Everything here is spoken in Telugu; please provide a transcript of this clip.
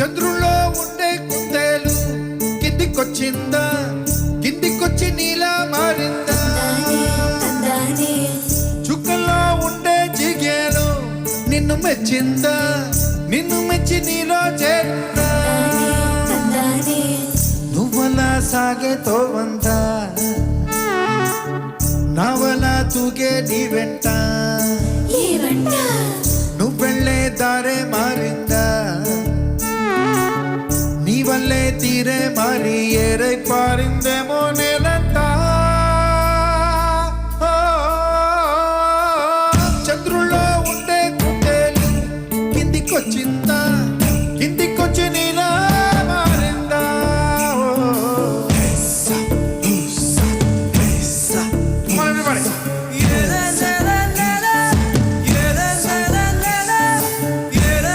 చంద్రుల్లో ఉండే కుందేలు కిందికొచ్చిందా, కిందికొచ్చి నీలా మారిందా? చుక్కల్లో ఉండే జిగేలు నిన్ను మెచ్చిందా, నిన్ను మెచ్చి నీలో చేరిందా? నువ్వలా సాగే తోవంతా నావలా తూగే నీ వెంట, నువ్వెళ్ళే దారే మారిందా, నీ వల్లే తీరే మారి ఏరై పారిందేమో నేలంతా. చంద్రుల్లో ఉండే కుందేలు కిందికొచ్చిందా,